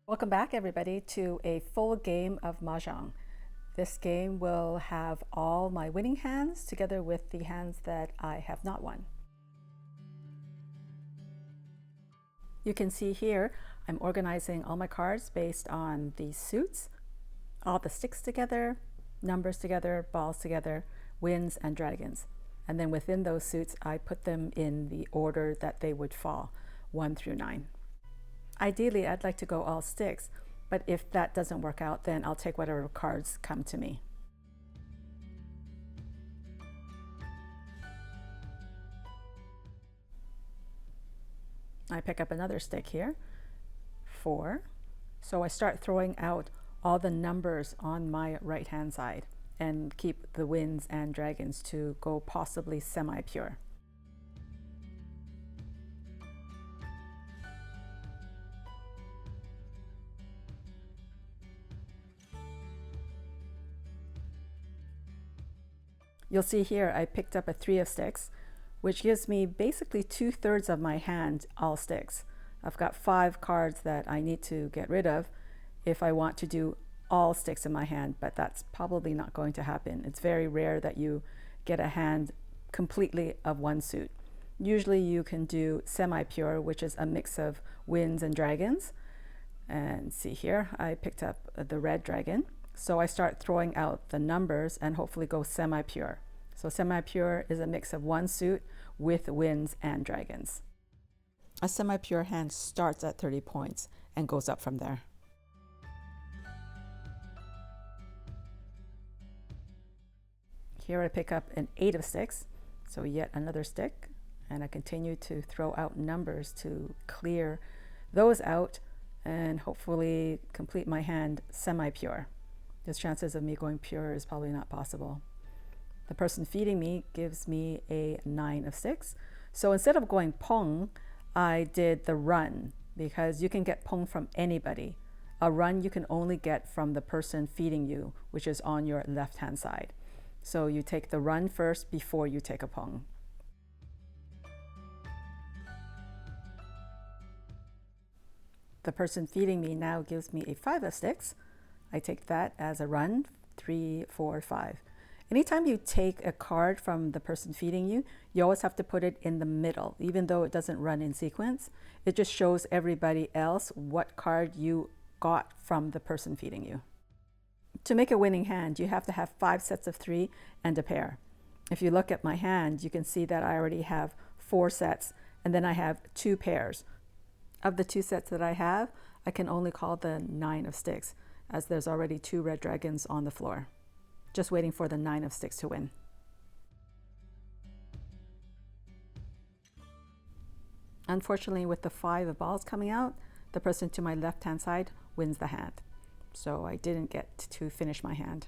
Welcome back, everybody, to a full game of Mahjong. This game will have all my winning hands together with the hands that I have not won. You can see here I'm organizing all my cards based on the suits, all the sticks together, numbers together, balls together, wins and dragons. And then within those suits, I put them in the order that they would fall, 1 through 9. Ideally, I'd like to go all sticks, but if that doesn't work out, then I'll take whatever cards come to me. I pick up another stick here, 4. So I start throwing out all the numbers on my right-hand side and keep the wins and dragons to go possibly semi-pure. You'll see here I picked up a 3 of sticks, which gives me basically 2/3 of my hand all sticks. I've got 5 cards that I need to get rid of if I want to do all sticks in my hand, but that's probably not going to happen. It's very rare that you get a hand completely of one suit. Usually you can do semi-pure, which is a mix of wins and dragons. And see here, I picked up the red dragon. So I start throwing out the numbers and hopefully go semi-pure. So semi-pure is a mix of one suit with wins and dragons. A semi-pure hand starts at 30 points and goes up from there. Here I pick up an 8 of sticks, so yet another stick, and I continue to throw out numbers to clear those out and hopefully complete my hand semi-pure. The chances of me going pure is probably not possible. The person feeding me gives me a 9 of sticks. So instead of going pong, I did the run, because you can get pong from anybody. A run you can only get from the person feeding you, which is on your left-hand side. So you take the run first before you take a pong. The person feeding me now gives me a 5 of sticks. I take that as a run, 3, 4, 5. Anytime you take a card from the person feeding you, you always have to put it in the middle, even though it doesn't run in sequence. It just shows everybody else what card you got from the person feeding you. To make a winning hand, you have to have 5 sets of 3 and a pair. If you look at my hand, you can see that I already have 4 sets, and then I have 2 pairs. Of the 2 sets that I have, I can only call the 9 of sticks, as there's already 2 red dragons on the floor, just waiting for the 9 of sticks to win. Unfortunately, with the 5 of balls coming out, the person to my left-hand side wins the hand. So I didn't get to finish my hand.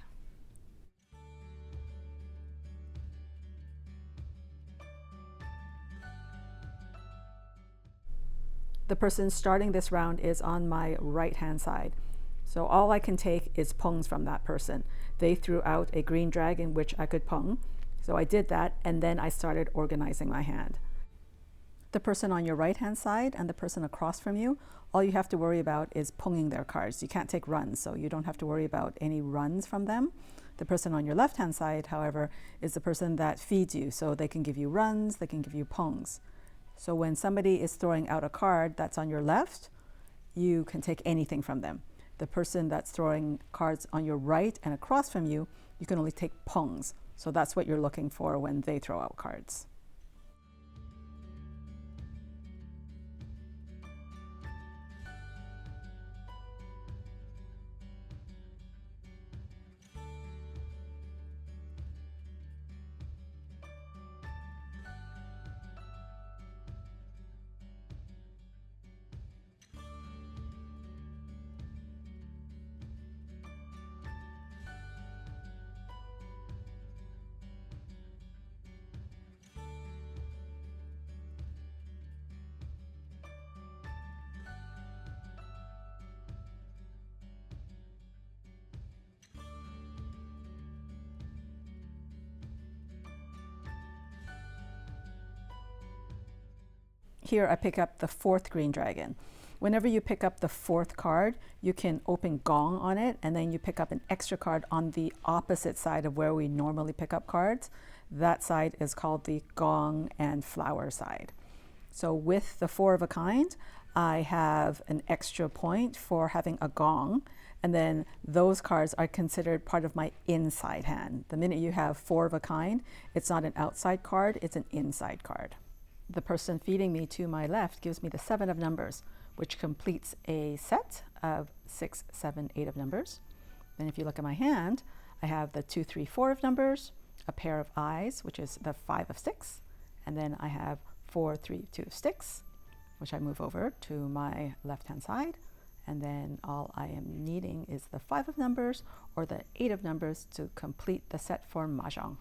The person starting this round is on my right-hand side. So all I can take is pongs from that person. They threw out a green dragon, which I could pong. So I did that, and then I started organizing my hand. The person on your right-hand side and the person across from you, all you have to worry about is ponging their cards. You can't take runs, so you don't have to worry about any runs from them. The person on your left-hand side, however, is the person that feeds you. So they can give you runs, they can give you pongs. So when somebody is throwing out a card that's on your left, you can take anything from them. The person that's throwing cards on your right and across from you, you can only take pongs. So that's what you're looking for when they throw out cards. Here I pick up the 4th green dragon. Whenever you pick up the fourth card, you can open gong on it, and then you pick up an extra card on the opposite side of where we normally pick up cards. That side is called the gong and flower side. So with the four of a kind, I have an extra point for having a gong, and then those cards are considered part of my inside hand. The minute you have four of a kind, it's not an outside card, it's an inside card. The person feeding me to my left gives me the 7 of numbers, which completes a set of 6, 7, 8 of numbers. Then if you look at my hand, I have the 2, 3, 4 of numbers, a pair of eyes, which is the 5 of sticks, and then I have 4, 3, 2 of sticks, which I move over to my left-hand side, and then all I am needing is the 5 of numbers or the 8 of numbers to complete the set for Mahjong.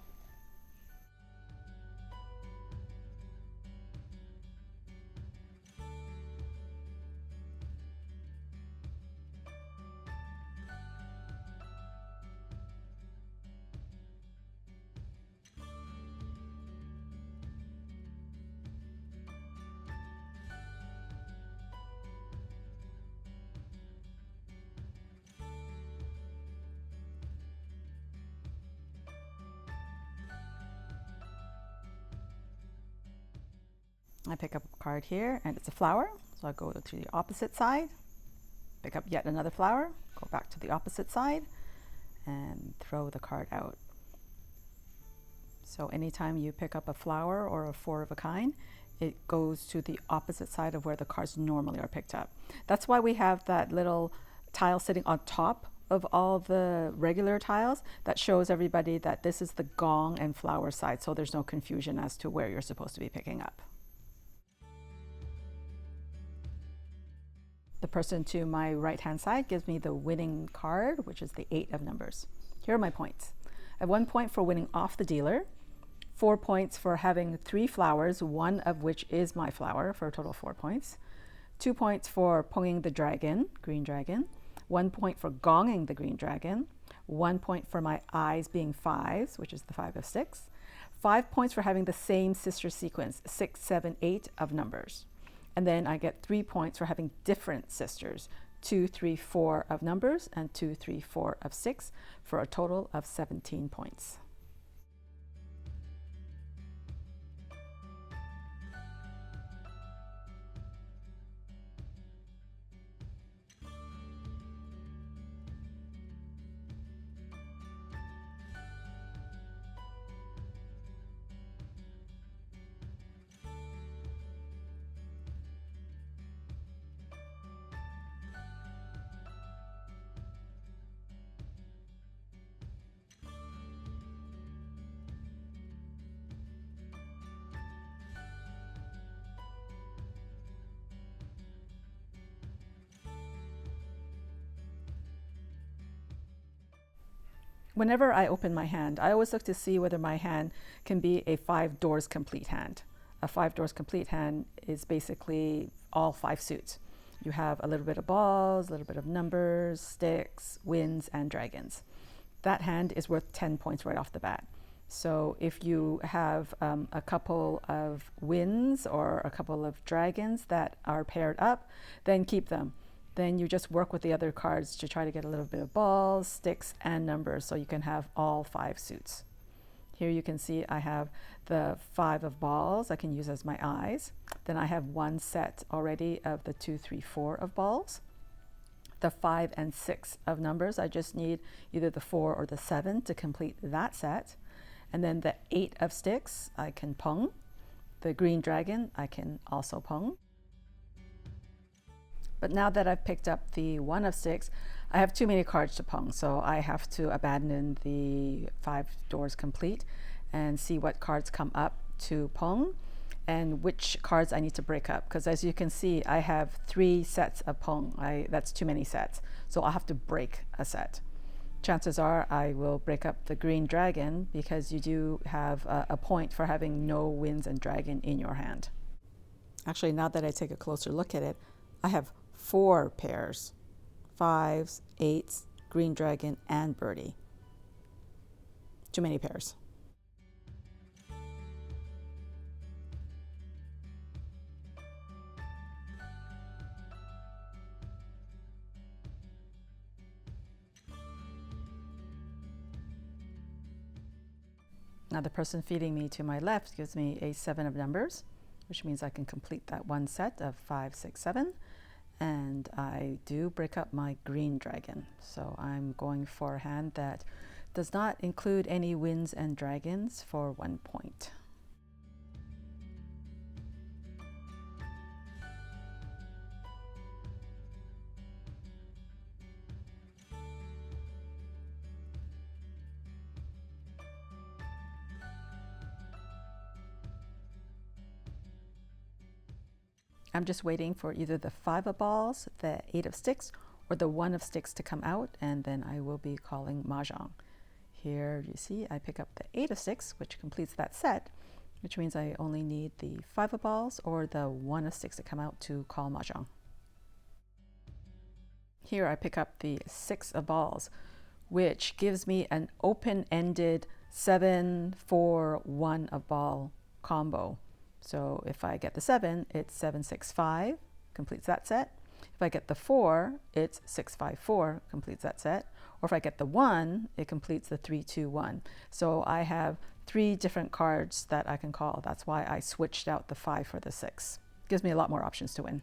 I pick up a card here, and it's a flower, so I go to the opposite side, pick up yet another flower, go back to the opposite side, and throw the card out. So anytime you pick up a flower or a 4 of a kind, it goes to the opposite side of where the cards normally are picked up. That's why we have that little tile sitting on top of all the regular tiles that shows everybody that this is the gong and flower side, so there's no confusion as to where you're supposed to be picking up. The person to my right-hand side gives me the winning card, which is the 8 of numbers. Here are my points. I have 1 point for winning off the dealer, 4 points for having 3 flowers, one of which is my flower, for a total of 4 points. 2 points for ponging the dragon, green dragon. 1 point for gonging the green dragon. 1 point for my eyes being 5s, which is the 5 of sticks. 5 points for having the same sister sequence, 6, 7, 8 of numbers. And then I get 3 points for having different sisters, 2, 3, 4 of numbers and 2, 3, 4 of 6, for a total of 17 points. Whenever I open my hand, I always look to see whether my hand can be a 5 doors complete hand. A 5 doors complete hand is basically all 5 suits. You have a little bit of balls, a little bit of numbers, sticks, winds, and dragons. That hand is worth 10 points right off the bat. So if you have a couple of winds or a couple of dragons that are paired up, then keep them. Then you just work with the other cards to try to get a little bit of balls, sticks, and numbers, so you can have all 5 suits. Here you can see I have the 5 of balls I can use as my eyes. Then I have 1 set already of the 2, 3, 4 of balls. The 5 and 6 of numbers, I just need either the 4 or the 7 to complete that set. And then the 8 of sticks, I can pong. The green dragon, I can also pong. But now that I've picked up the 1 of sticks, I have too many cards to pong, so I have to abandon the 5 doors complete and see what cards come up to pong and which cards I need to break up. Because as you can see, I have 3 sets of pong. That's too many sets, so I'll have to break a set. Chances are I will break up the green dragon because you do have a point for having no winds and dragon in your hand. Actually, now that I take a closer look at it, I have 4 pairs, 5s, 8s, green dragon, and birdie. Too many pairs. Now the person feeding me to my left gives me a 7 of numbers, which means I can complete that one set of 5, 6, 7. And I do break up my green dragon. So I'm going for a hand that does not include any winds and dragons for 1 point. I'm just waiting for either the 5 of balls, the 8 of sticks, or the 1 of sticks to come out, and then I will be calling Mahjong. Here you see I pick up the 8 of sticks, which completes that set, which means I only need the 5 of balls or the 1 of sticks to come out to call Mahjong. Here I pick up the 6 of balls, which gives me an open-ended 7, 4, 1 of ball combo. So if I get the 7, it's 7, 6, 5, completes that set. If I get the 4, it's 6, 5, 4, completes that set. Or if I get the 1, it completes the 3, 2, 1. So I have 3 different cards that I can call. That's why I switched out the 5 for the 6. Gives me a lot more options to win.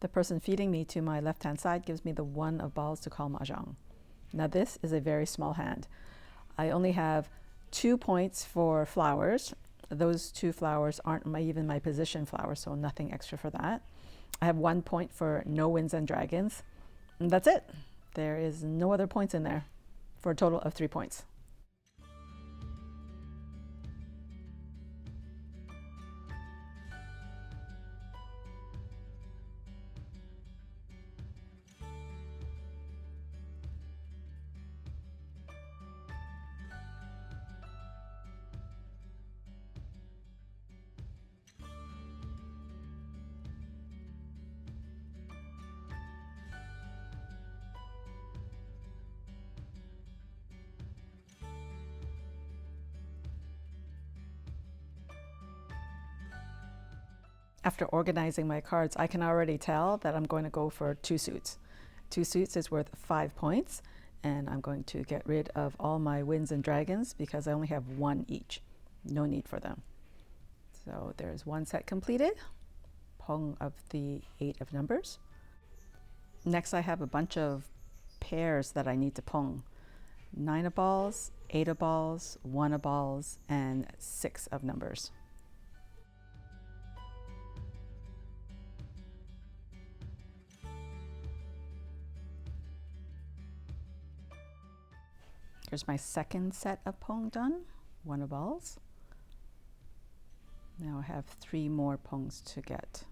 The person feeding me to my left-hand side gives me the 1 of balls to call Mahjong. Now this is a very small hand. I only have 2 points for flowers. Those 2 flowers aren't even my position flowers, so nothing extra for that. I have 1 point for no winds and dragons. And that's it. There is no other points in there for a total of 3 points. After organizing my cards, I can already tell that I'm going to go for 2 suits. 2 suits is worth 5 points, and I'm going to get rid of all my winds and dragons because I only have 1 each. No need for them. So there's 1 set completed, pong of the 8 of numbers. Next I have a bunch of pairs that I need to pong. 9 of balls, 8 of balls, 1 of balls, and 6 of numbers. Here's my second set of pong done, 1 of balls. Now I have 3 more pongs to get.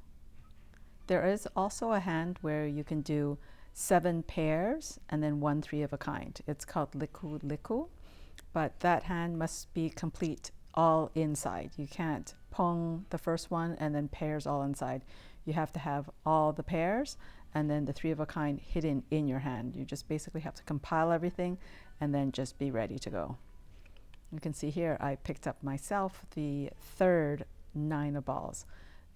There is also a hand where you can do 7 pairs and then 1 3 of a kind. It's called liku liku, but that hand must be complete all inside. You can't pong the first one and then pairs all inside. You have to have all the pairs and then the 3 of a kind hidden in your hand. You just basically have to compile everything and then just be ready to go. You can see here I picked up myself the 3rd 9 of balls.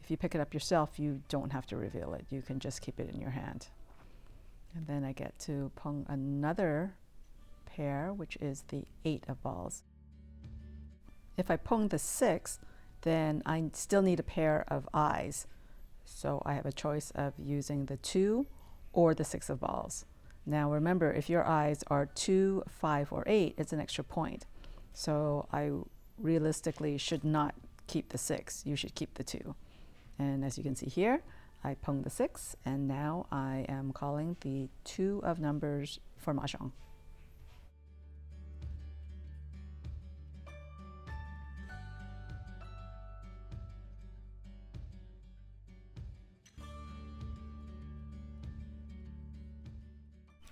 If you pick it up yourself, you don't have to reveal it. You can just keep it in your hand. And then I get to pong another pair, which is the 8 of balls. If I pong the 6, then I still need a pair of eyes. So I have a choice of using the 2 or the 6 of balls. Now remember, if your eyes are 2, 5, or 8, it's an extra point. So I realistically should not keep the 6. You should keep the 2. And as you can see here, I pong the 6, and now I am calling the 2 of numbers for Mahjong.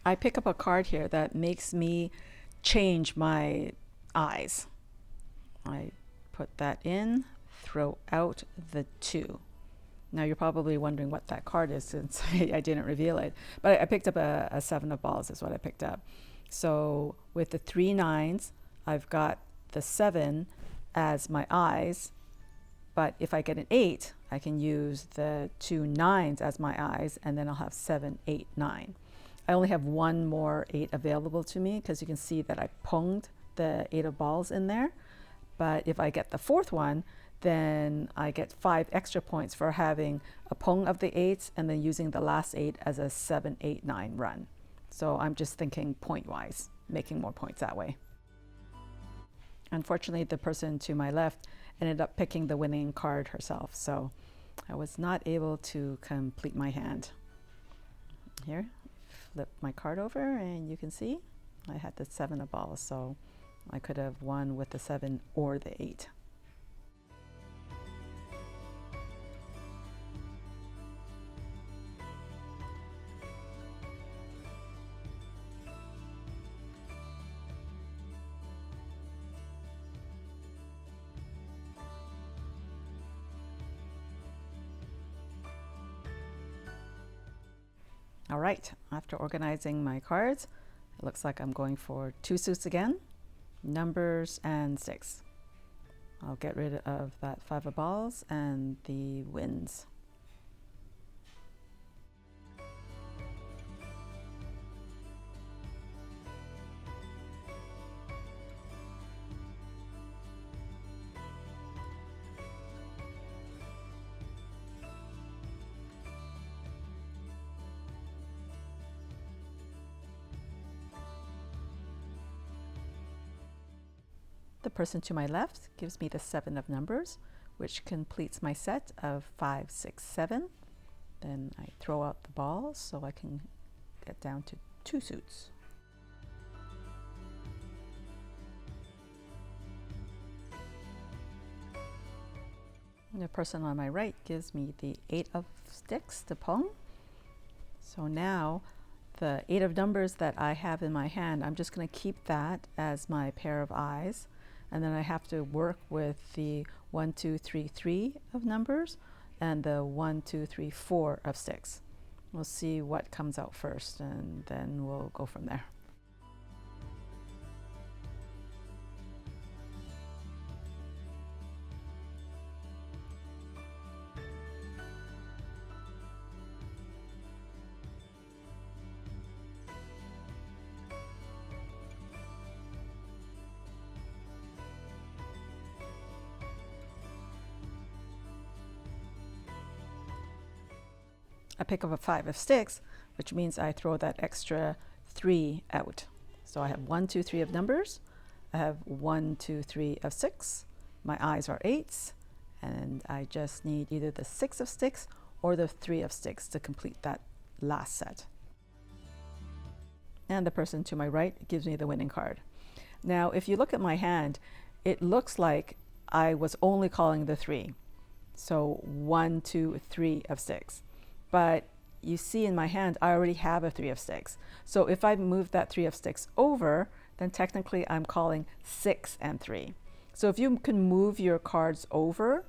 I pick up a card here that makes me change my eyes. I put that in, throw out the 2. Now you're probably wondering what that card is since I didn't reveal it. But I picked up a 7 of balls is what I picked up. So with the 3 9s, I've got the 7 as my eyes. But if I get an 8, I can use the 2 9s as my eyes, and then I'll have 7, 8, 9. I only have one more 8 available to me because you can see that I ponged the 8 of balls in there. But if I get the 4th one, then I get 5 extra points for having a pong of the 8s and then using the last 8 as a 7, 8, 9 run. So I'm just thinking point-wise, making more points that way. Unfortunately, the person to my left ended up picking the winning card herself, so I was not able to complete my hand. Here, flip my card over and you can see I had the 7 of balls, so I could have won with the 7 or the 8. All right, after organizing my cards, it looks like I'm going for 2 suits again, numbers and 6. I'll get rid of that 5 of balls and the winds. The person to my left gives me the 7 of numbers, which completes my set of 5, 6, 7. Then I throw out the balls so I can get down to 2 suits. And the person on my right gives me the 8 of sticks to pong. So now the 8 of numbers that I have in my hand, I'm just going to keep that as my pair of eyes. And then I have to work with the 1, 2, 3, 3 of numbers and the 1, 2, 3, 4 of sticks. We'll see what comes out first and then we'll go from there. I pick up a 5 of sticks, which means I throw that extra 3 out. So I have 1, 2, 3 of numbers. I have 1, 2, 3 of 6. My eyes are 8s, and I just need either the 6 of sticks or the 3 of sticks to complete that last set. And the person to my right gives me the winning card. Now, if you look at my hand, it looks like I was only calling the 3. So 1, 2, 3 of sticks. But you see in my hand, I already have a 3 of sticks. So if I move that 3 of sticks over, then technically I'm calling 6 and 3. So if you can move your cards over,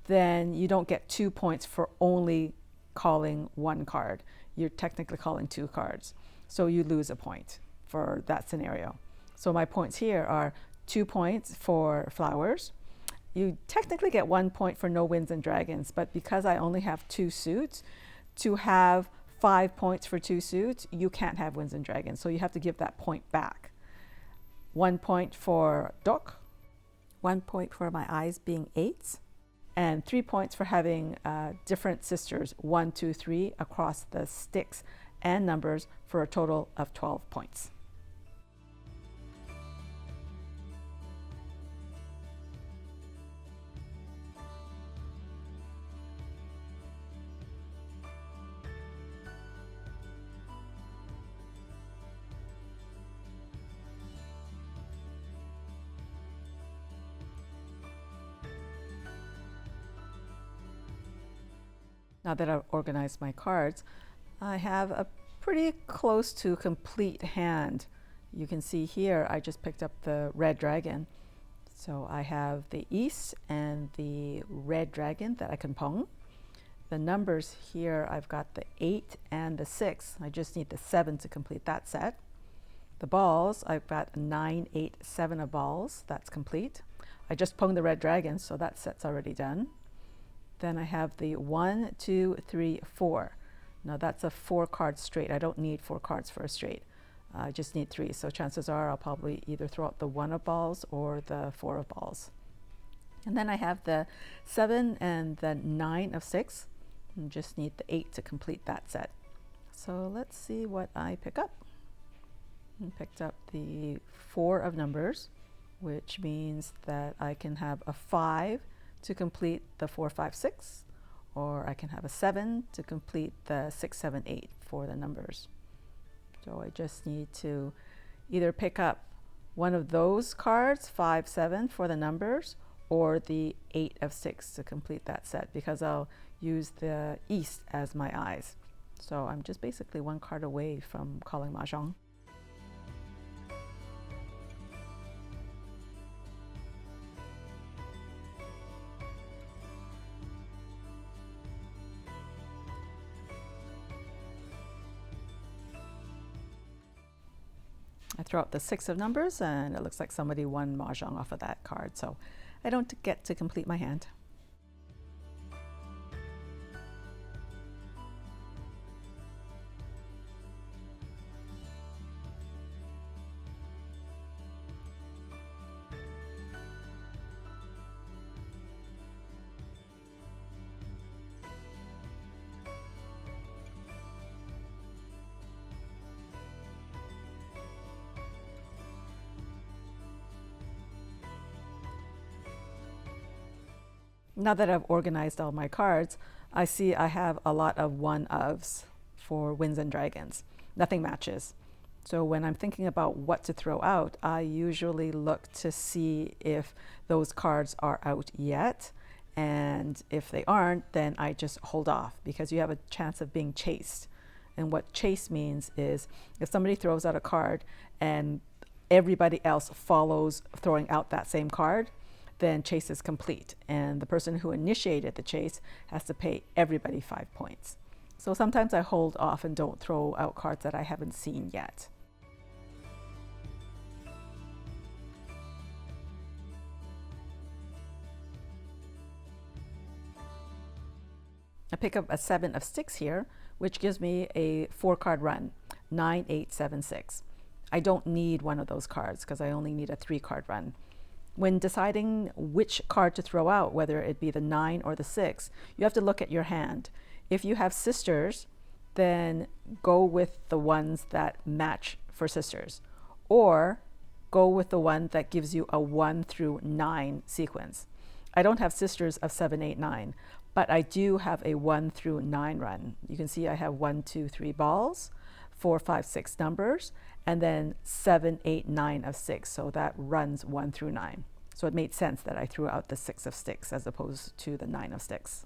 then you don't get 2 points for only calling 1 card. You're technically calling 2 cards. So you lose a point for that scenario. So my points here are 2 points for flowers. You technically get 1 point for no winds and dragons, but because I only have 2 suits, to have 5 points for 2 suits, you can't have winds and dragons. So you have to give that point back. 1 point for dok, 1 point for my eyes being 8s, and 3 points for having different sisters, 1, 2, 3, across the sticks and numbers for a total of 12 points. Now that I've organized my cards, I have a pretty close to complete hand. You can see here I just picked up the red dragon. So I have the east and the red dragon that I can pong. The numbers here, I've got the 8 and the 6. I just need the 7 to complete that set. The balls, I've got 9, 8, 7 of balls. That's complete. I just ponged the red dragon, so that set's already done. Then I have the 1, 2, 3, 4. Now that's a 4-card straight. I don't need 4 cards for a straight. I just need 3. So chances are I'll probably either throw out the 1 of balls or the 4 of balls. And then I have the 7 and the 9 of 6. And just need the 8 to complete that set. So let's see what I pick up. I picked up the 4 of numbers, which means that I can have a 5 to complete the 4, 5, 6, or I can have a 7 to complete the 6, 7, 8 for the numbers. So I just need to either pick up one of those cards, 5, 7 for the numbers, or the 8 of 6 to complete that set, because I'll use the east as my eyes. So I'm just basically 1 card away from calling Mahjong. I throw out the 6 of numbers, and it looks like somebody won Mahjong off of that card, so I don't get to complete my hand. Now that I've organized all my cards, I see I have a lot of 1-ofs for Winds and Dragons. Nothing matches. So when I'm thinking about what to throw out, I usually look to see if those cards are out yet. And if they aren't, then I just hold off, because you have a chance of being chased. And what chase means is if somebody throws out a card and everybody else follows throwing out that same card, then chase is complete, and the person who initiated the chase has to pay everybody 5 points. So sometimes I hold off and don't throw out cards that I haven't seen yet. I pick up a 7 of 6 here, which gives me a 4-card run, 9, 8, 7, 6. I don't need one of those cards because I only need a 3-card run. When deciding which card to throw out, whether it be the 9 or the 6, you have to look at your hand. If you have sisters, then go with the ones that match for sisters, or go with the one that gives you a 1 through 9 sequence. I don't have sisters of 7, 8, 9, but I do have a 1 through 9 run. You can see I have 1, 2, 3 balls, 4, 5, 6 numbers, and then 7, 8, 9 of 6. So that runs 1 through 9. So it made sense that I threw out the 6 of sticks as opposed to the 9 of sticks.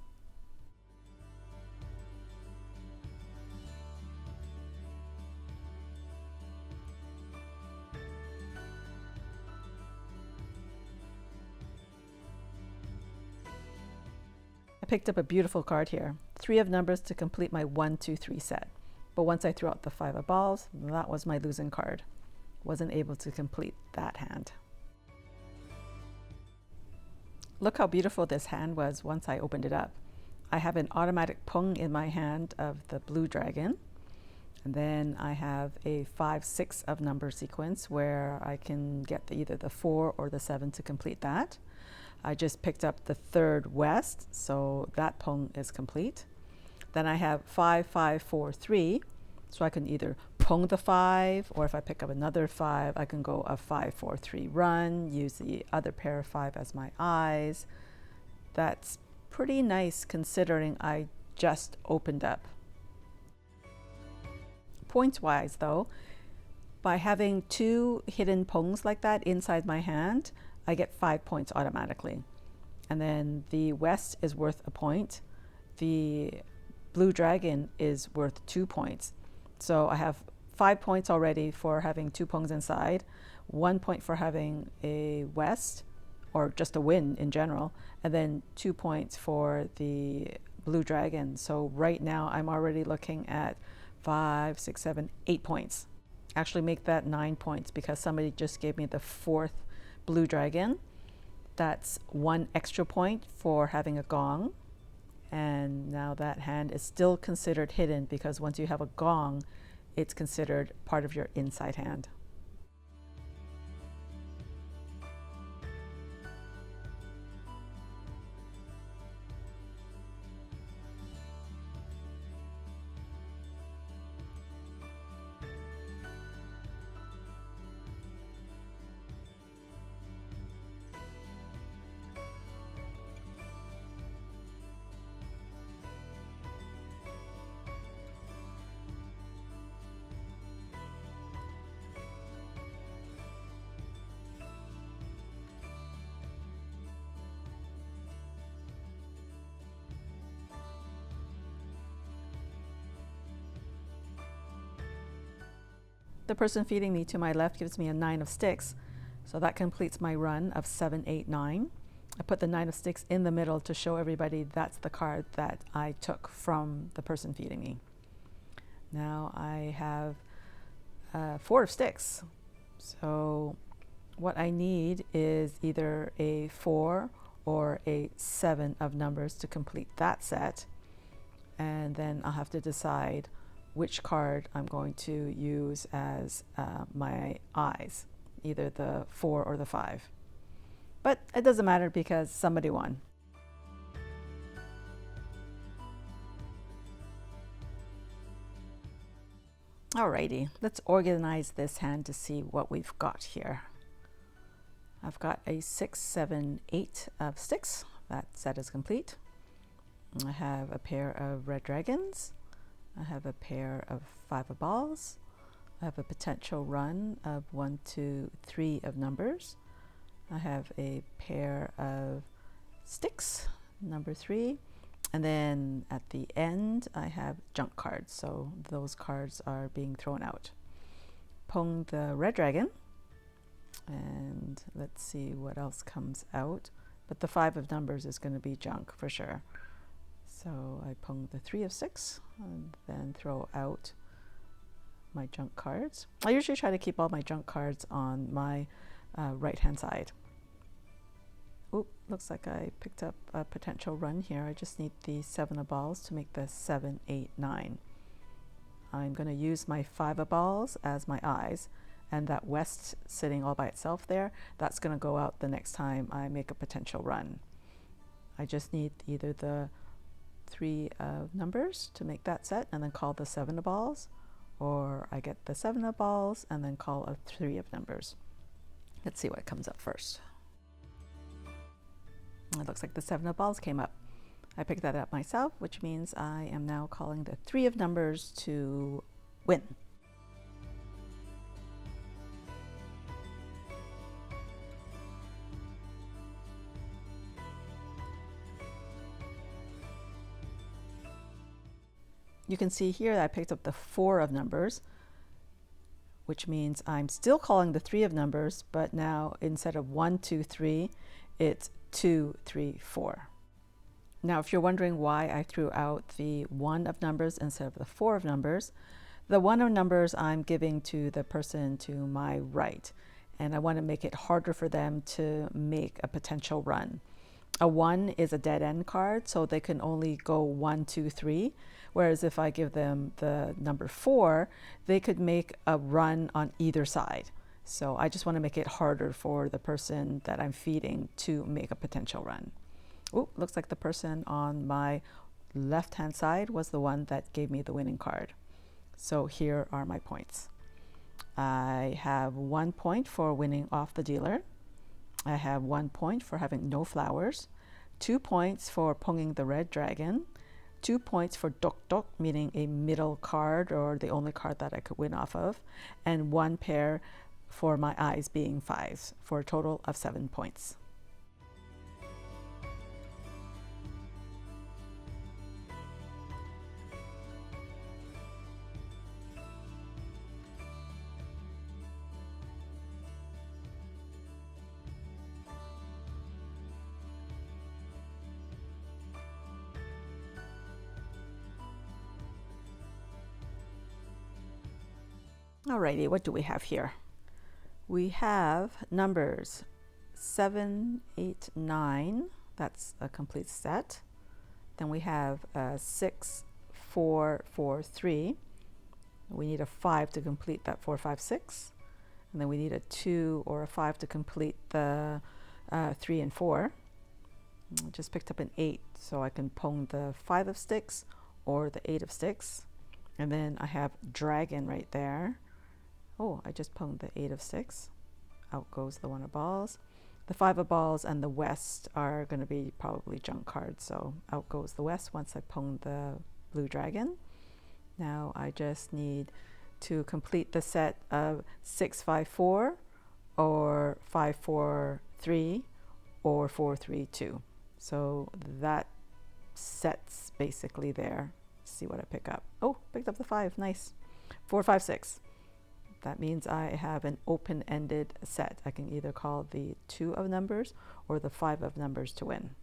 I picked up a beautiful card here. 3 of numbers to complete my 1, 2, 3 set. But once I threw out the 5 of balls, that was my losing card. Wasn't able to complete that hand. Look how beautiful this hand was once I opened it up. I have an automatic pung in my hand of the blue dragon. And then I have a 5, 6 of number sequence where I can get either the 4 or the 7 to complete that. I just picked up the 3rd west, so that pung is complete. Then I have 5, 5, 4, 3, so I can either pung the 5, or if I pick up another 5, I can go a 5, 4, 3 run, use the other pair of 5 as my eyes. That's pretty nice considering I just opened up. Points-wise though, by having 2 hidden pungs like that inside my hand, I get 5 points automatically. And then the west is worth a point. The blue dragon is worth 2 points. So I have 5 points already for having 2 pungs inside, 1 point for having a west, or just a win in general, and then 2 points for the blue dragon. So right now I'm already looking at 5, 6, 7, 8 points. Actually make that 9 points because somebody just gave me the 4th blue dragon. That's 1 extra point for having a gong. And now that hand is still considered hidden because once you have a gong, it's considered part of your inside hand. The person feeding me to my left gives me a 9 of sticks, so that completes my run of 7, 8, 9. I put the 9 of sticks in the middle to show everybody that's the card that I took from the person feeding me. Now I have 4 of sticks, so what I need is either a 4 or a 7 of numbers to complete that set, and then I'll have to decide which card I'm going to use as my eyes, either the 4 or the 5. But it doesn't matter because somebody won. Alrighty, let's organize this hand to see what we've got here. I've got a 6, 7, 8 of sticks. That set is complete. I have a pair of red dragons. I have a pair of 5 of balls. I have a potential run of 1, 2, 3 of numbers. I have a pair of sticks, number 3. And then at the end, I have junk cards. So those cards are being thrown out. Pong the red dragon. And let's see what else comes out. But the 5 of numbers is going to be junk for sure. So I pong the 3 of 6 and then throw out my junk cards. I usually try to keep all my junk cards on my right hand side. Oop, looks like I picked up a potential run here. I just need the 7 of balls to make the 7, 8, 9. I'm going to use my 5 of balls as my eyes, and that west sitting all by itself there, that's going to go out the next time I make a potential run. I just need either the 3 of numbers to make that set and then call the 7 of balls, or I get the 7 of balls and then call a 3 of numbers. Let's see what comes up first. It looks like the 7 of balls came up. I picked that up myself, which means I am now calling the 3 of numbers to win. You can see here that I picked up the 4 of numbers, which means I'm still calling the 3 of numbers, but now instead of 1, 2, 3, it's 2, 3, 4. Now, if you're wondering why I threw out the 1 of numbers instead of the 4 of numbers, the 1 of numbers I'm giving to the person to my right, and I want to make it harder for them to make a potential run. A 1 is a dead end card, so they can only go 1, 2, 3. Whereas if I give them the number 4, they could make a run on either side. So I just want to make it harder for the person that I'm feeding to make a potential run. Oh, looks like the person on my left-hand side was the one that gave me the winning card. So here are my points. I have 1 point for winning off the dealer. I have 1 point for having no flowers, 2 points for ponging the red dragon, 2 points for dok dok, meaning a middle card or the only card that I could win off of, and 1 pair for my eyes being 5s, for a total of 7 points. Alrighty, what do we have here? We have numbers 7, 8, 9. That's a complete set. Then we have 6, 4, 4, 3. We need a 5 to complete that 4, 5, 6. And then we need a 2 or a 5 to complete the 3 and 4. I just picked up an 8, so I can pong the 5 of sticks or the 8 of sticks. And then I have dragon right there. Oh, I just ponged the 8 of sticks. Out goes the 1 of balls. The 5 of balls and the west are going to be probably junk cards, so out goes the west once I pong the blue dragon. Now I just need to complete the set of 6, 5, 4 or 5, 4, 3 or 4, 3, 2. So that set's basically there. Let's see what I pick up. Oh, picked up the 5. Nice. 4, 5, 6. That means I have an open-ended set. I can either call the 2 of numbers or the 5 of numbers to win.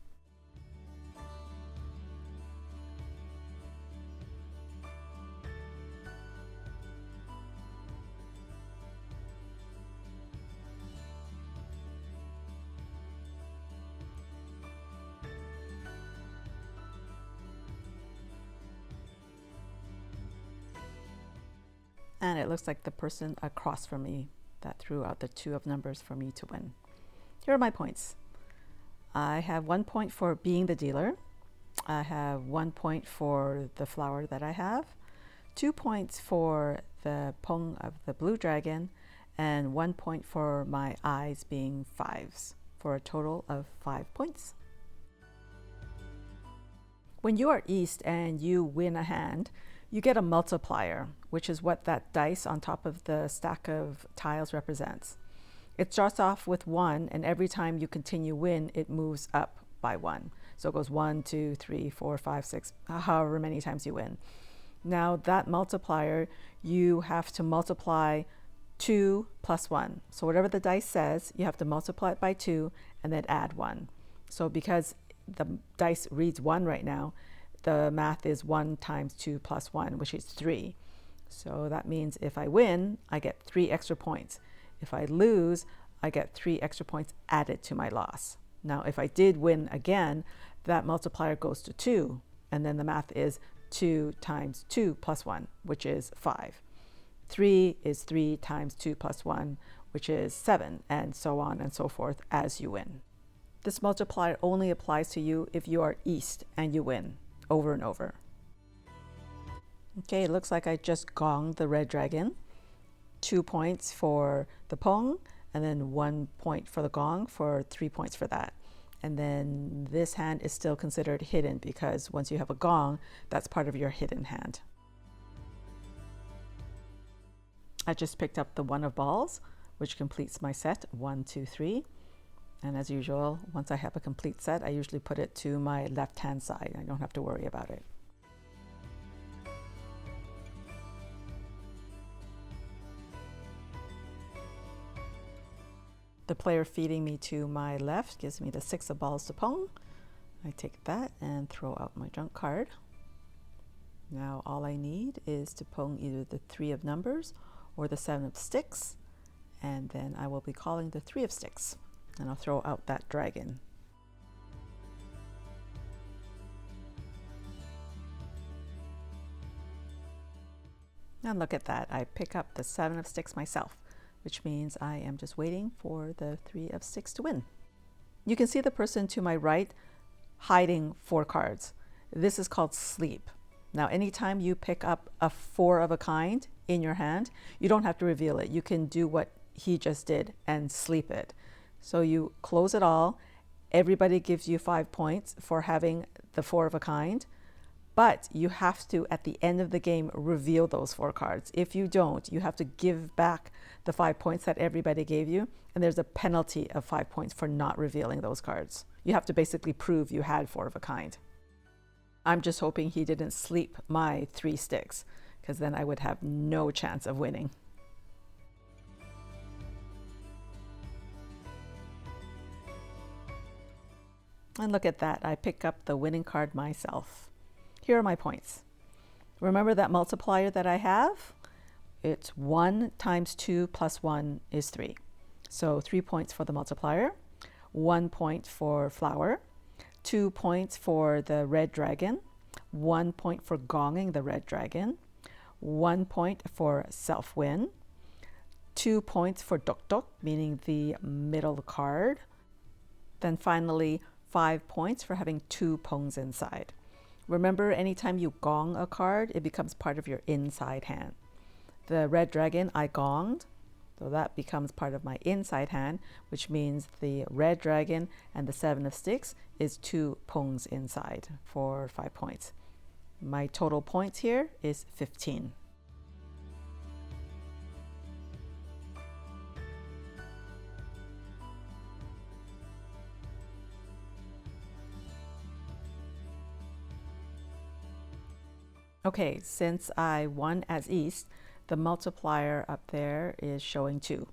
And it looks like the person across from me that threw out the 2 of numbers for me to win. Here are my points. I have 1 point for being the dealer. I have 1 point for the flower that I have, 2 points for the pong of the blue dragon, and 1 point for my eyes being 5s, for a total of 5 points. When you are east and you win a hand, you get a multiplier, which is what that dice on top of the stack of tiles represents. It starts off with 1, and every time you continue win, it moves up by 1. So it goes 1, 2, 3, 4, 5, 6, however many times you win. Now that multiplier, you have to multiply 2 plus 1. So whatever the dice says, you have to multiply it by 2 and then add 1. So because the dice reads 1 right now, the math is 1 times 2 plus 1, which is 3. So that means if I win, I get 3 extra points. If I lose, I get 3 extra points added to my loss. Now, if I did win again, that multiplier goes to 2, and then the math is 2 times 2 plus 1, which is 5. 3 is 3 times 2 plus 1, which is 7, and so on and so forth as you win. This multiplier only applies to you if you are east and you win over and over. Okay, it looks like I just gonged the red dragon. 2 points for the pong, and then 1 point for the gong for 3 points for that. And then this hand is still considered hidden because once you have a gong, that's part of your hidden hand. I just picked up the 1 of balls, which completes my set 1, 2, 3. And as usual, once I have a complete set, I usually put it to my left-hand side. I don't have to worry about it. The player feeding me to my left gives me the 6 of balls to pong. I take that and throw out my junk card. Now all I need is to pong either the 3 of numbers or the 7 of sticks, and then I will be calling the 3 of sticks. And I'll throw out that dragon. And look at that, I pick up the 7 of sticks myself, which means I am just waiting for the 3 of sticks to win. You can see the person to my right hiding 4 cards. This is called sleep. Now, anytime you pick up a 4 of a kind in your hand, you don't have to reveal it. You can do what he just did and sleep it. So you close it all. Everybody gives you 5 points for having the 4 of a kind, but you have to, at the end of the game, reveal those 4 cards. If you don't, you have to give back the 5 points that everybody gave you, and there's a penalty of 5 points for not revealing those cards. You have to basically prove you had 4 of a kind. I'm just hoping he didn't sleep my 3 sticks, because then I would have no chance of winning. And look at that, I pick up the winning card myself. Here are my points. Remember that multiplier that I have? it's 1 times 2 plus 1 is 3. So 3 points for the multiplier, 1 point for flower, 2 points for the red dragon, 1 point for gonging the red dragon, 1 point for self-win, 2 points for dok dok, meaning the middle card. Then finally, 5 points for having 2 pongs inside. Remember, anytime you gong a card, it becomes part of your inside hand. The red dragon I gonged, so that becomes part of my inside hand, which means the red dragon and the 7 of sticks is 2 pongs inside for 5 points. My total points here is 15. Okay, since I won as East, the multiplier up there is showing 2.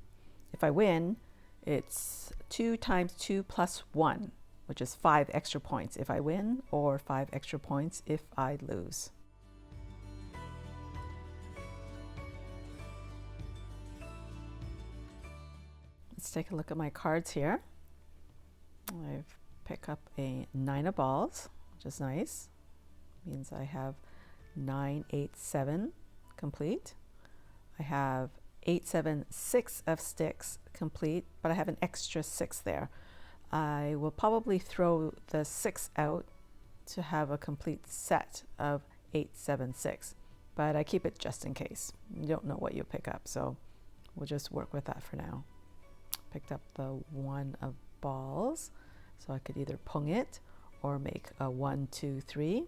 If I win, it's 2 times 2 plus 1, which is 5 extra points if I win, or 5 extra points if I lose. Let's take a look at my cards here. I've picked up a 9 of balls, which is nice. Means I have 9, 8, 7 complete. I have 8, 7, 6 of sticks complete, but I have an extra 6 there. I will probably throw the 6 out to have a complete set of 8, 7, 6, but I keep it just in case. You don't know what you'll pick up, so we'll just work with that for now. Picked up the 1 of balls, so I could either pung it or make a 1, 2, 3.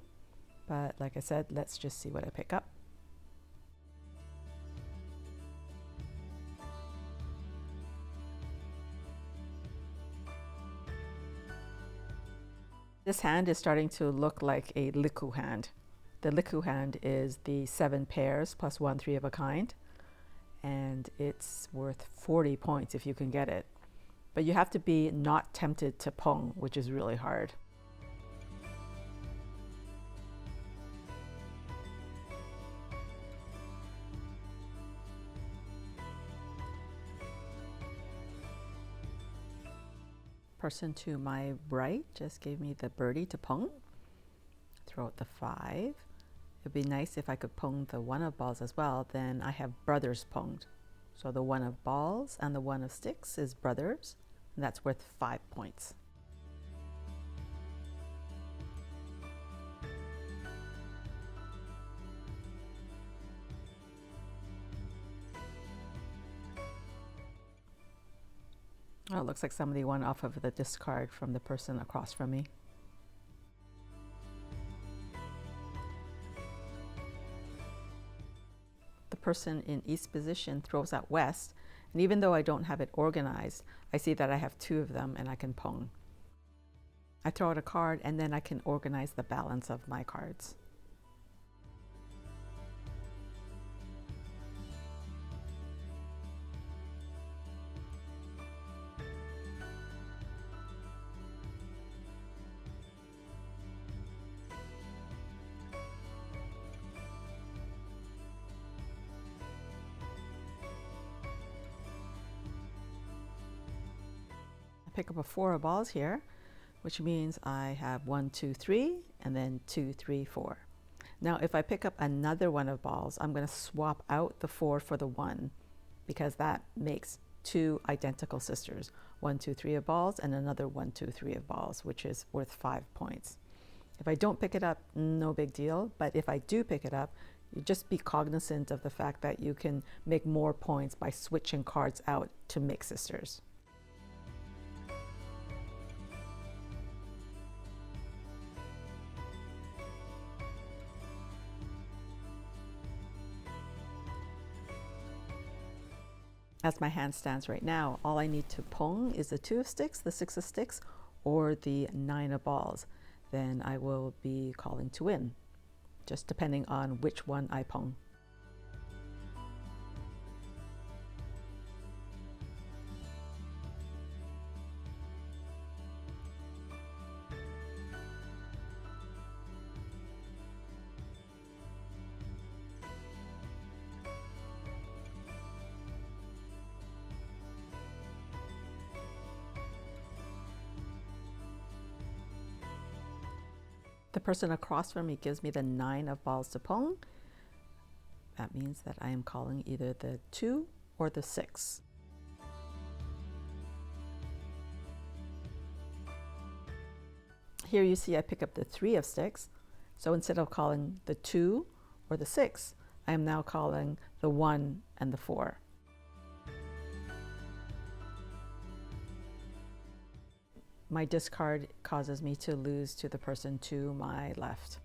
But like I said, let's just see what I pick up. This hand is starting to look like a liku hand. The liku hand is the 7 pairs plus 1 3 of a kind, and it's worth 40 points if you can get it. But you have to be not tempted to pung, which is really hard. Person to my right just gave me the birdie to pung. Throw out the 5. It'd be nice if I could pung the 1 of balls as well, then I have brothers punged. So the 1 of balls and the 1 of sticks is brothers, and that's worth 5 points. Oh, it looks like somebody won off of the discard from the person across from me. The person in East position throws out West, and even though I don't have it organized, I see that I have 2 of them and I can pung. I throw out a card and then I can organize the balance of my cards. Pick up a 4 of balls here, which means I have 1, 2, 3, and then 2, 3, 4. Now, if I pick up another 1 of balls, I'm going to swap out the 4 for the 1, because that makes 2 identical sisters. 1, 2, 3 of balls, and another 1, 2, 3 of balls, which is worth 5 points. If I don't pick it up, no big deal, but if I do pick it up, you just be cognizant of the fact that you can make more points by switching cards out to make sisters. As my hand stands right now, all I need to pung is the 2 of sticks, the 6 of sticks, or the 9 of balls. Then I will be calling to win, just depending on which one I pung. The person across from me gives me the 9 of balls to pong. That means that I am calling either the 2 or the 6. Here you see I pick up the 3 of sticks. So instead of calling the 2 or the 6, I am now calling the 1 and the 4. My discard causes me to lose to the person to my left.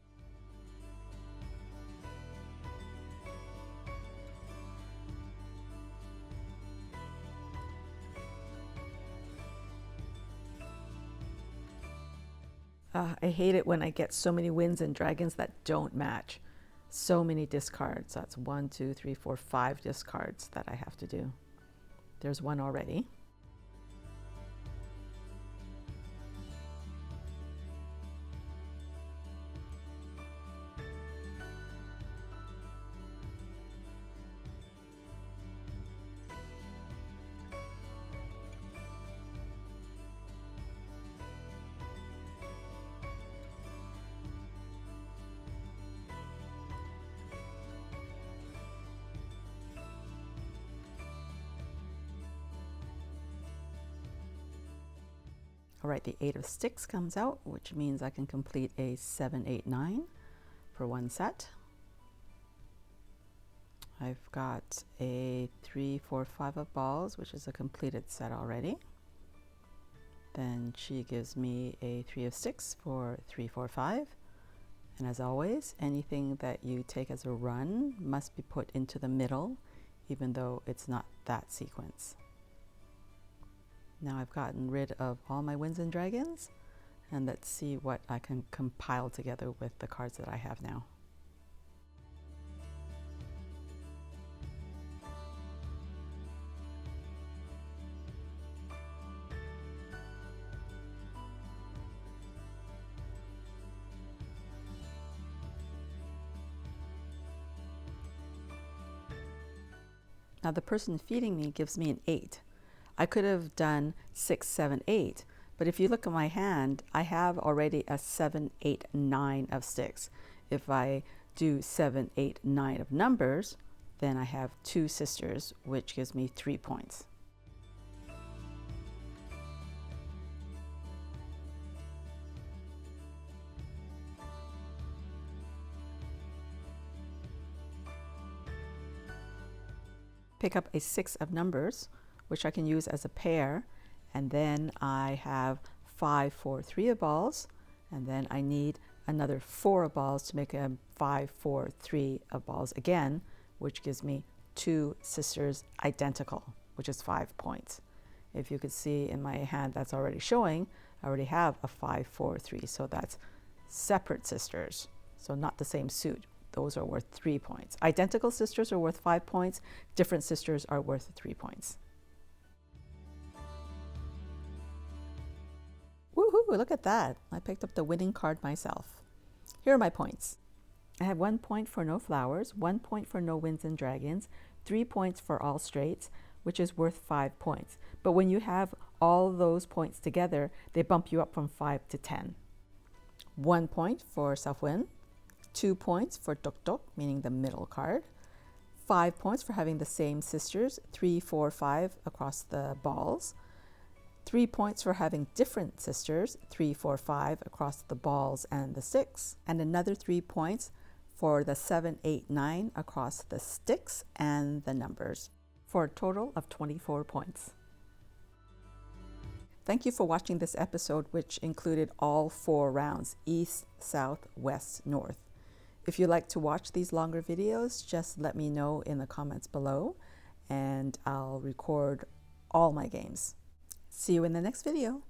I hate it when I get so many winds and dragons that don't match. So many discards. That's 1, 2, 3, 4, 5 discards that I have to do. There's one already. All right, the 8 of sticks comes out, which means I can complete a 7, 8, 9 for one set. I've got a 3, 4, 5 of balls, which is a completed set already. Then she gives me a 3 of sticks for 3, 4, 5. And as always, anything that you take as a run must be put into the middle, even though it's not that sequence. Now I've gotten rid of all my winds and dragons, and let's see what I can compile together with the cards that I have now. Now the person feeding me gives me an 8. I could have done 6, 7, 8, but if you look at my hand, I have already a 7, 8, 9 of sticks. If I do 7, 8, 9 of numbers, then I have 2 sisters, which gives me 3 points. Pick up a 6 of numbers, which I can use as a pair, and then I have 5, 4, 3 of balls, and then I need another 4 of balls to make a 5, 4, 3 of balls again, which gives me 2 sisters identical, which is 5 points. If you could see in my hand, that's already showing, I already have a 5, 4, 3, so that's separate sisters, so not the same suit. Those are worth 3 points. Identical sisters are worth 5 points. Different sisters are worth 3 points. Woohoo, look at that. I picked up the winning card myself. Here are my points. I have 1 point for no flowers, 1 point for no winds and dragons, 3 points for all straights, which is worth 5 points. But when you have all those points together, they bump you up from 5 to 10. 1 point for self-win, 2 points for tok tok, meaning the middle card, 5 points for having the same sisters, 3, 4, 5 across the balls, 3 points for having different sisters, 3, 4, 5 across the balls and the sticks, and another 3 points for the 7, 8, 9 across the sticks and the numbers, for a total of 24 points. Thank you for watching this episode, which included all 4 rounds, east, south, west, north. If you'd like to watch these longer videos, just let me know in the comments below, and I'll record all my games. See you in the next video.